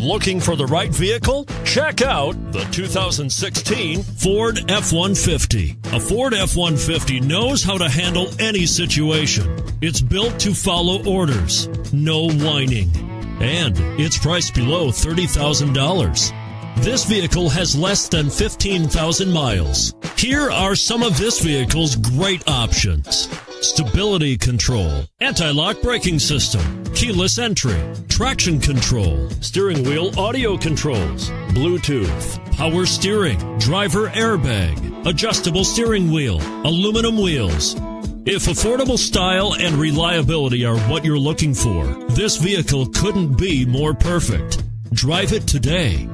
Looking for the right vehicle? Check out the 2016 Ford F-150. A Ford F-150 knows how to handle any situation. It's built to follow orders, no whining. And it's priced below $30,000. This vehicle has less than 15,000 miles. Here are some of this vehicle's great options: stability control, anti-lock braking system, keyless entry, traction control, steering wheel audio controls, Bluetooth, power steering, driver airbag, adjustable steering wheel, aluminum wheels. If affordable style and reliability are what you're looking for, this vehicle couldn't be more perfect. Drive it today.